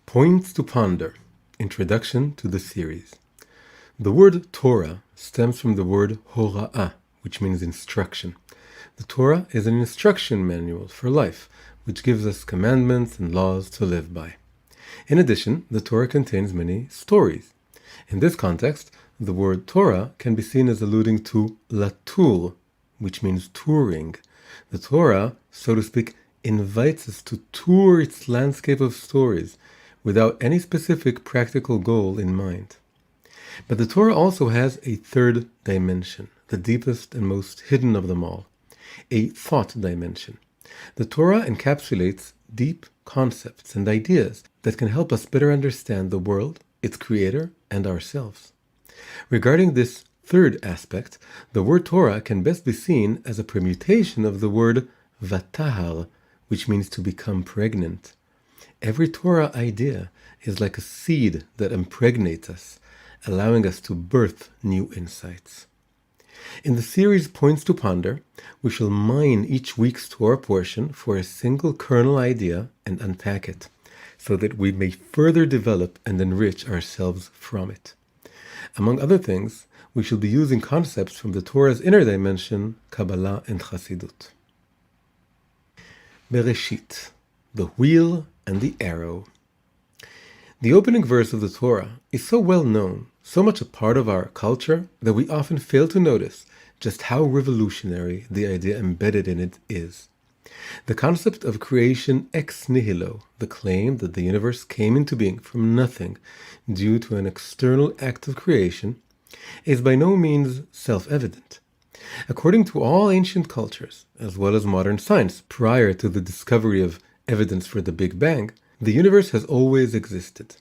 Points to Ponder. Introduction to the series. The word Torah stems from the word hora'ah, which means instruction. The Torah is an instruction manual for life, which gives us commandments and laws to live by. In addition, the Torah contains many stories. In this context, the word Torah can be seen as alluding to latur, which means touring. The Torah, so to speak, invites us to tour its landscape of stories, without any specific practical goal in mind. But the Torah also has a third dimension, the deepest and most hidden of them all, a thought dimension. The Torah encapsulates deep concepts and ideas that can help us better understand the world, its creator, and ourselves. Regarding this third aspect, the word Torah can best be seen as a permutation of the word vatahal, which means to become pregnant. Every Torah idea is like a seed that impregnates us, allowing us to birth new insights. In the series Points to Ponder, we shall mine each week's Torah portion for a single kernel idea and unpack it, so that we may further develop and enrich ourselves from it. Among other things, we shall be using concepts from the Torah's inner dimension, Kabbalah and Chassidut. Bereshit, the wheel and the arrow. The opening verse of the Torah is so well known, so much a part of our culture, that we often fail to notice just how revolutionary the idea embedded in it is. The concept of creation ex nihilo, the claim that the universe came into being from nothing due to an external act of creation, is by no means self-evident. According to all ancient cultures, as well as modern science prior to the discovery of evidence for the Big Bang, the universe has always existed.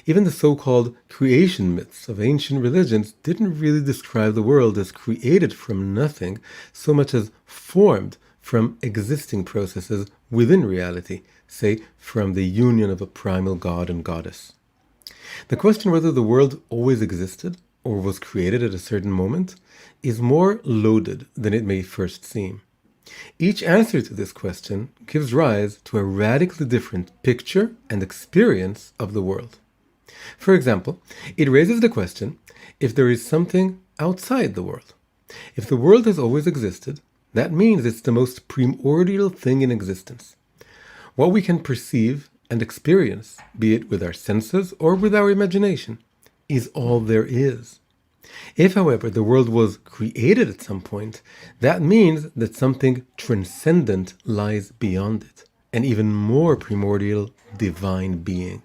Even the so-called creation myths of ancient religions didn't really describe the world as created from nothing so much as formed from existing processes within reality, say from the union of a primal god and goddess. The question whether the world always existed or was created at a certain moment is more loaded than it may first seem. Each answer to this question gives rise to a radically different picture and experience of the world. For example, it raises the question if there is something outside the world. If the world has always existed, that means it's the most primordial thing in existence. What we can perceive and experience, be it with our senses or with our imagination, is all there is. If, however, the world was created at some point, that means that something transcendent lies beyond it, an even more primordial divine being.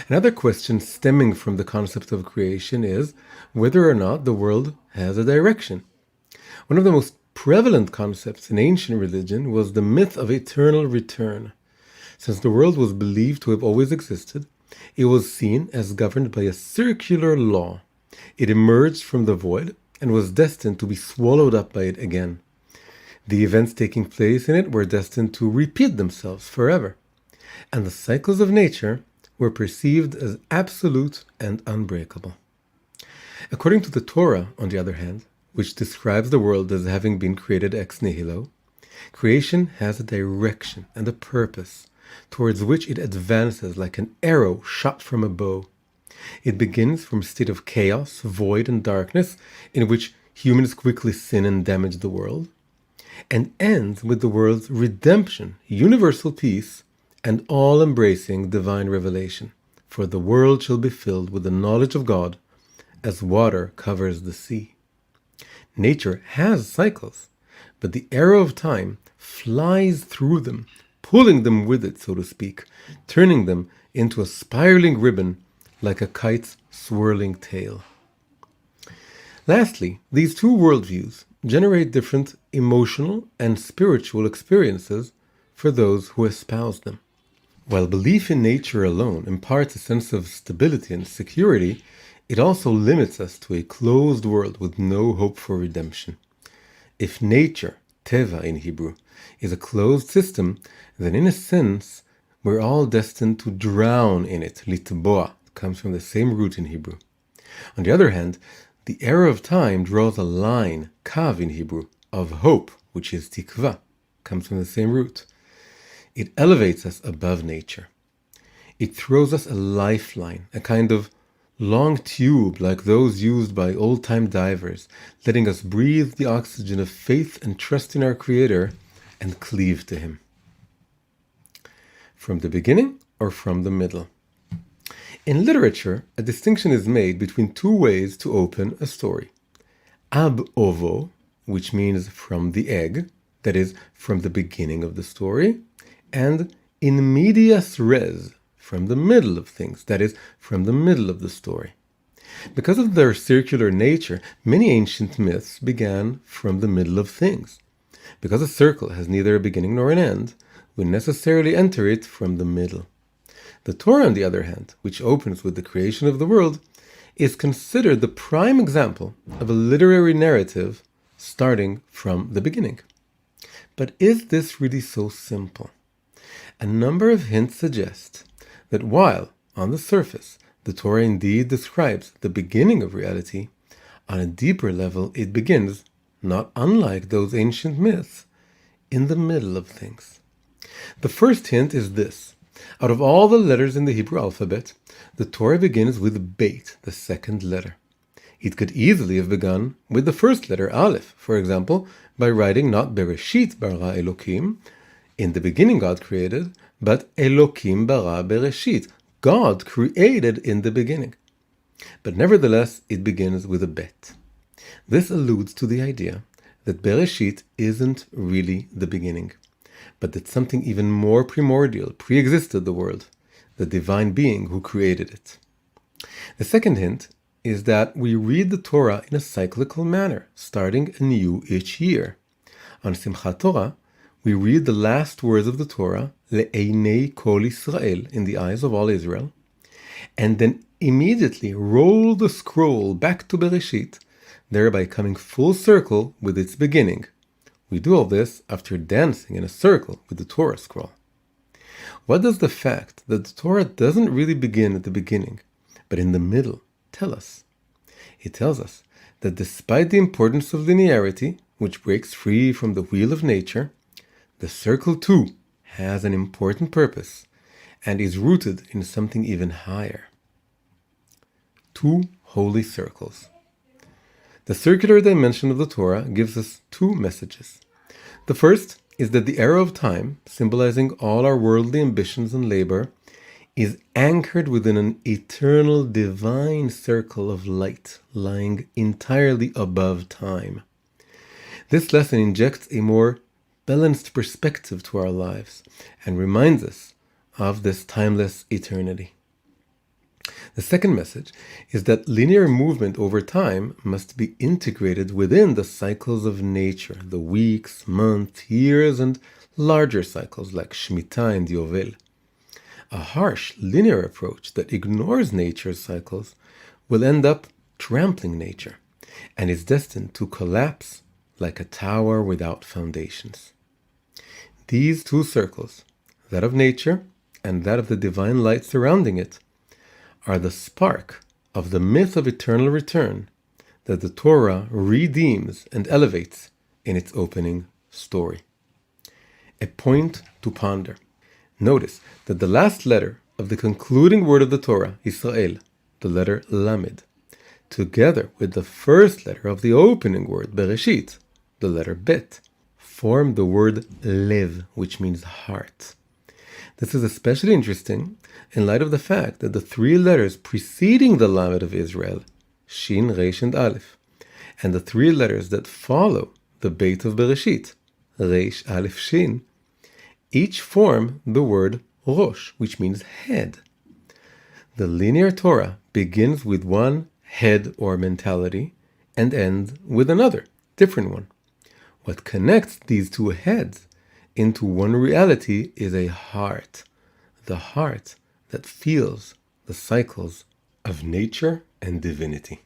Another question stemming from the concept of creation is whether or not the world has a direction. One of the most prevalent concepts in ancient religion was the myth of eternal return. Since the world was believed to have always existed, it was seen as governed by a circular law. It emerged from the void and was destined to be swallowed up by it again. The events taking place in it were destined to repeat themselves forever, and the cycles of nature were perceived as absolute and unbreakable. According to the Torah, on the other hand, which describes the world as having been created ex nihilo, creation has a direction and a purpose towards which it advances like an arrow shot from a bow. It begins from a state of chaos, void, and darkness in which humans quickly sin and damage the world, and ends with the world's redemption, universal peace, and all-embracing divine revelation. For the world shall be filled with the knowledge of God, as water covers the sea. Nature has cycles, but the arrow of time flies through them, pulling them with it, so to speak, turning them into a spiraling ribbon like a kite's swirling tail. Lastly, these two worldviews generate different emotional and spiritual experiences for those who espouse them. While belief in nature alone imparts a sense of stability and security, it also limits us to a closed world with no hope for redemption. If nature, teva in Hebrew, is a closed system, then in a sense, we're all destined to drown in it. Litboa comes from the same root in Hebrew. On the other hand, the arrow of time draws a line, kav in Hebrew, of hope, which is tikva, comes from the same root. It elevates us above nature. It throws us a lifeline, a kind of long tube like those used by old-time divers, letting us breathe the oxygen of faith and trust in our Creator and cleave to Him. From the beginning or from the middle? In literature, a distinction is made between two ways to open a story. Ab ovo, which means from the egg, that is, from the beginning of the story, and in medias res, from the middle of things, that is, from the middle of the story. Because of their circular nature, many ancient myths began from the middle of things. Because a circle has neither a beginning nor an end, we necessarily enter it from the middle. The Torah, on the other hand, which opens with the creation of the world, is considered the prime example of a literary narrative starting from the beginning. But is this really so simple? A number of hints suggest that while, on the surface, the Torah indeed describes the beginning of reality, on a deeper level it begins, not unlike those ancient myths, in the middle of things. The first hint is this. Out of all the letters in the Hebrew alphabet, the Torah begins with Beit, the second letter. It could easily have begun with the first letter, Aleph, for example, by writing not Bereshit bara Elokim, in the beginning God created, but Elokim bara Bereshit, God created in the beginning. But nevertheless, it begins with a Bet. This alludes to the idea that Bereshit isn't really the beginning, but that something even more primordial pre-existed the world, the divine being who created it. The second hint is that we read the Torah in a cyclical manner, starting anew each year. On Simchat Torah, we read the last words of the Torah, Le'einei kol Israel, in the eyes of all Israel, and then immediately roll the scroll back to Bereshit, thereby coming full circle with its beginning. We do all this after dancing in a circle with the Torah scroll. What does the fact that the Torah doesn't really begin at the beginning, but in the middle, tell us? It tells us that despite the importance of linearity, which breaks free from the wheel of nature, the circle too has an important purpose and is rooted in something even higher. Two holy circles. The circular dimension of the Torah gives us two messages. The first is that the arrow of time, symbolizing all our worldly ambitions and labor, is anchored within an eternal divine circle of light lying entirely above time. This lesson injects a more balanced perspective to our lives and reminds us of this timeless eternity. The second message is that linear movement over time must be integrated within the cycles of nature, the weeks, months, years, and larger cycles like Shemitah and Yovel. A harsh, linear approach that ignores nature's cycles will end up trampling nature and is destined to collapse like a tower without foundations. These two circles, that of nature and that of the divine light surrounding it, are the spark of the myth of eternal return that the Torah redeems and elevates in its opening story. A point to ponder. Notice that the last letter of the concluding word of the Torah, Israel, the letter Lamed, together with the first letter of the opening word, Bereshit, the letter Bet, form the word Lev, which means heart. This is especially interesting in light of the fact that the three letters preceding the Lamed of Israel, Shin, Resh, and Aleph, and the three letters that follow the Beit of Bereshit, Resh, Aleph, Shin, each form the word Rosh, which means head. The linear Torah begins with one head or mentality and ends with another, different one. What connects these two heads into one reality is a heart, the heart that feels the cycles of nature and divinity.